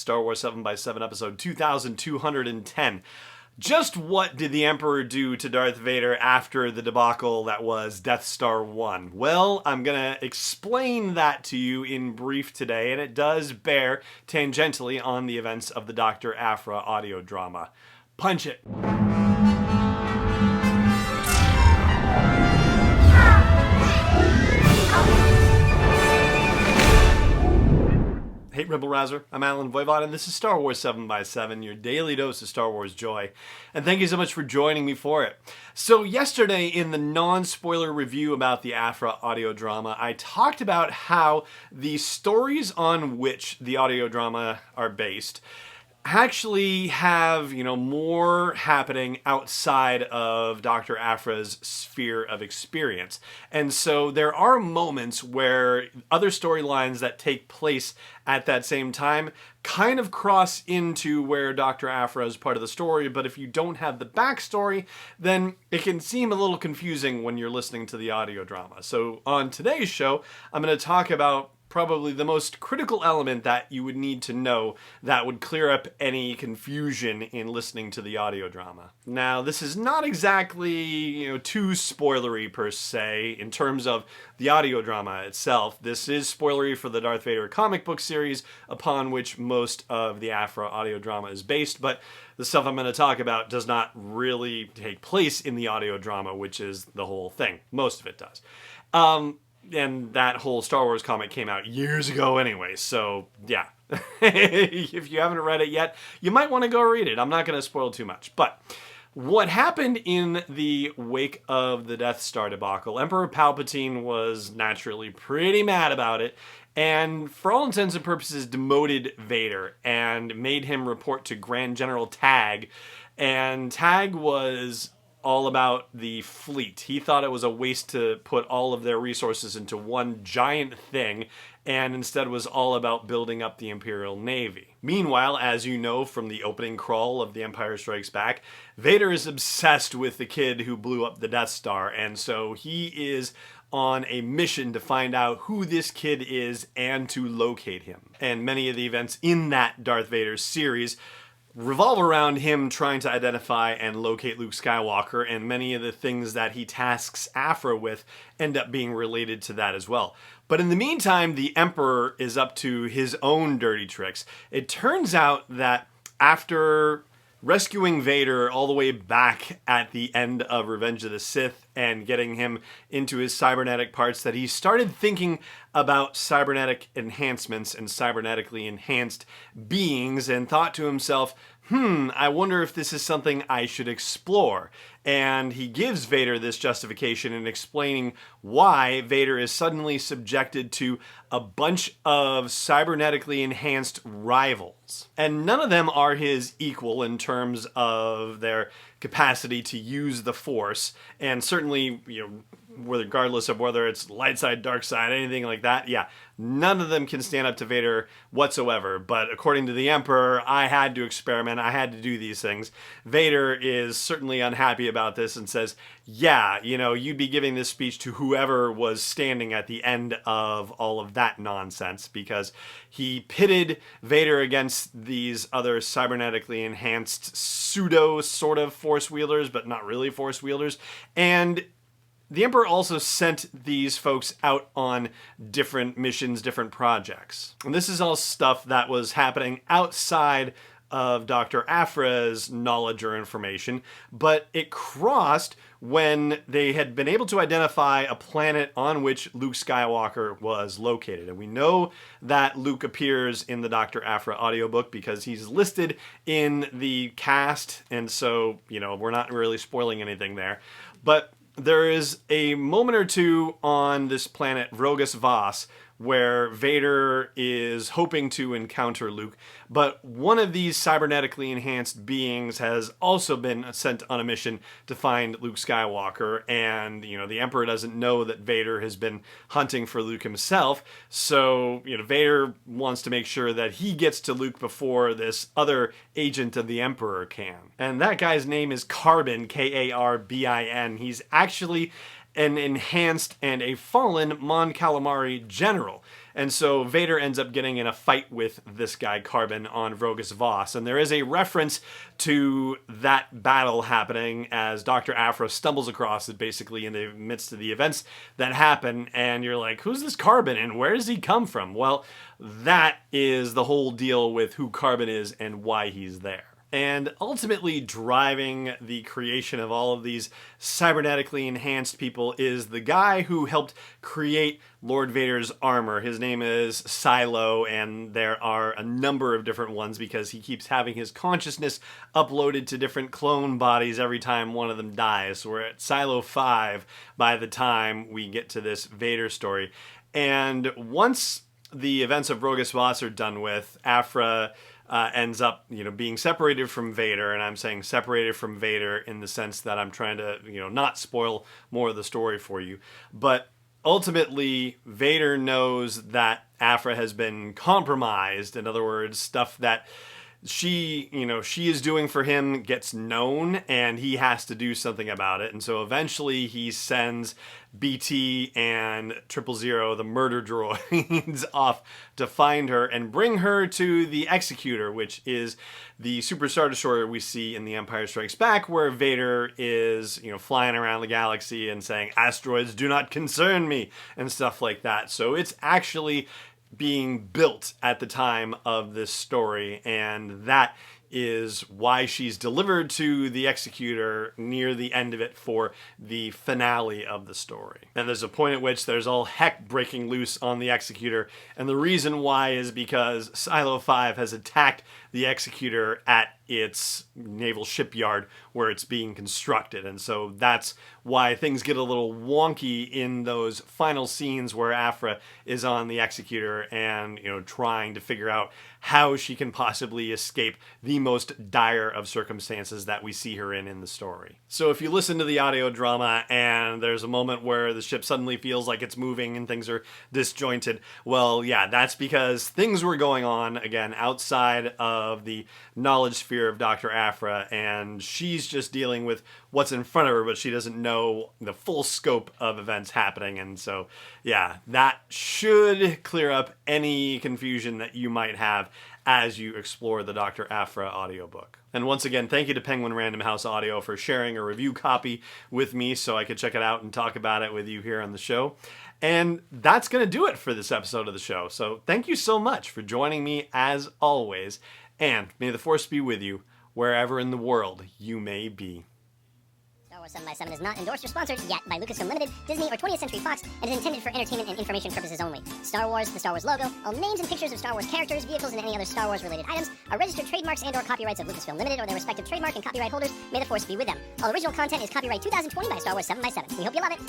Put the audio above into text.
Star Wars 7x7 episode 2210. Just what did the Emperor do to Darth Vader after the debacle that was Death Star 1? Well, I'm gonna explain that to you in brief today, and it does bear tangentially on the events of the Doctor Aphra audio drama. Punch it! Hey Rebel Rouser, I'm Alan Voivod, and this is Star Wars 7x7, your daily dose of Star Wars joy. And thank you so much for joining me for it. So yesterday in the non-spoiler review about the Aphra audio drama, I talked about how the stories on which the audio drama are based actually have, more happening outside of Dr. Aphra's sphere of experience. And so there are moments where other storylines that take place at that same time kind of cross into where Dr. Aphra is part of the story, but if you don't have the backstory, then it can seem a little confusing when you're listening to the audio drama. So on today's show, I'm going to talk about probably the most critical element that you would need to know that would clear up any confusion in listening to the audio drama. Now, this is not exactly, too spoilery per se in terms of the audio drama itself. This is spoilery for the Darth Vader comic book series upon which most of the Aphra audio drama is based, but the stuff I'm going to talk about does not really take place in the audio drama, which is the whole thing. Most of it does. And that whole Star Wars comic came out years ago anyway, so yeah. If you haven't read it yet, you might want to go read it. I'm not going to spoil too much. But what happened in the wake of the Death Star debacle, Emperor Palpatine was naturally pretty mad about it, and for all intents and purposes demoted Vader and made him report to Grand General Tag. And Tag was all about the fleet. He thought it was a waste to put all of their resources into one giant thing, and instead was all about building up the Imperial Navy. Meanwhile, as you know from the opening crawl of The Empire Strikes Back, Vader is obsessed with the kid who blew up the Death Star, and so he is on a mission to find out who this kid is and to locate him. And many of the events in that Darth Vader series revolve around him trying to identify and locate Luke Skywalker, and many of the things that he tasks Aphra with end up being related to that as well. But in the meantime, the Emperor is up to his own dirty tricks. It turns out that after rescuing Vader all the way back at the end of Revenge of the Sith and getting him into his cybernetic parts, that he started thinking about cybernetic enhancements and cybernetically enhanced beings and thought to himself, I wonder if this is something I should explore. And he gives Vader this justification in explaining why Vader is suddenly subjected to a bunch of cybernetically enhanced rivals. And none of them are his equal in terms of their capacity to use the Force, and certainly, regardless of whether it's light side, dark side, anything like that, none of them can stand up to Vader whatsoever. But according to the Emperor, I had to experiment, I had to do these things. Vader is certainly unhappy about this and says, you'd be giving this speech to whoever was standing at the end of all of that nonsense, because he pitted Vader against these other cybernetically enhanced pseudo sort of force wielders, but not really force wielders. And the Emperor also sent these folks out on different missions, different projects. And this is all stuff that was happening outside of Dr. Aphra's knowledge or information, but it crossed when they had been able to identify a planet on which Luke Skywalker was located. And we know that Luke appears in the Doctor Aphra audiobook because he's listed in the cast, and so, we're not really spoiling anything there. But there is a moment or two on this planet, Vrogus Voss, where Vader is hoping to encounter Luke, but one of these cybernetically enhanced beings has also been sent on a mission to find Luke Skywalker, and, the Emperor doesn't know that Vader has been hunting for Luke himself, so, Vader wants to make sure that he gets to Luke before this other agent of the Emperor can. And that guy's name is Carbin, Karbin. He's actually an enhanced and a fallen Mon Calamari general. And so Vader ends up getting in a fight with this guy Carbon on Vrogus Voss, and there is a reference to that battle happening as Doctor Aphra stumbles across it basically in the midst of the events that happen, and you're like, who's this Carbon and where does he come from? Well, that is the whole deal with who Carbon is and why he's there. And ultimately driving the creation of all of these cybernetically enhanced people is the guy who helped create Lord Vader's armor. His name is Silo, and there are a number of different ones because he keeps having his consciousness uploaded to different clone bodies every time one of them dies. So we're at Silo 5 by the time we get to this Vader story. And once the events of Vrogus Voss are done with, Aphra ends up, being separated from Vader, and I'm saying separated from Vader in the sense that I'm trying to, not spoil more of the story for you. But ultimately, Vader knows that Aphra has been compromised. In other words, stuff that she is doing for him gets known, and he has to do something about it. And so eventually he sends BT and 000, the murder droids, off to find her and bring her to the Executor, which is the Super Star Destroyer we see in The Empire Strikes Back, where Vader is, flying around the galaxy and saying, "Asteroids do not concern me," and stuff like that. So it's actually being built at the time of this story, and that is why she's delivered to the Executor near the end of it for the finale of the story. And there's a point at which there's all heck breaking loose on the Executor, and the reason why is because Silo 5 has attacked the Executor at its naval shipyard where it's being constructed. And so that's why things get a little wonky in those final scenes where Aphra is on the Executor and, trying to figure out how she can possibly escape the most dire of circumstances that we see her in the story. So if you listen to the audio drama and there's a moment where the ship suddenly feels like it's moving and things are disjointed, well, yeah, that's because things were going on, again, outside of the knowledge sphere of Dr. Aphra, and she's just dealing with what's in front of her, but she doesn't know the full scope of events happening. And so, yeah, that should clear up any confusion that you might have as you explore the Dr. Aphra audiobook. And once again, thank you to Penguin Random House Audio for sharing a review copy with me so I could check it out and talk about it with you here on the show. And that's going to do it for this episode of the show. So thank you so much for joining me as always, and may the Force be with you wherever in the world you may be. Star Wars 7x7 is not endorsed or sponsored yet by Lucasfilm Limited, Disney, or 20th Century Fox, and is intended for entertainment and information purposes only. Star Wars, the Star Wars logo, all names and pictures of Star Wars characters, vehicles, and any other Star Wars-related items are registered trademarks and/or copyrights of Lucasfilm Limited or their respective trademark and copyright holders. May the Force be with them. All original content is copyright 2020 by Star Wars 7x7. We hope you love it.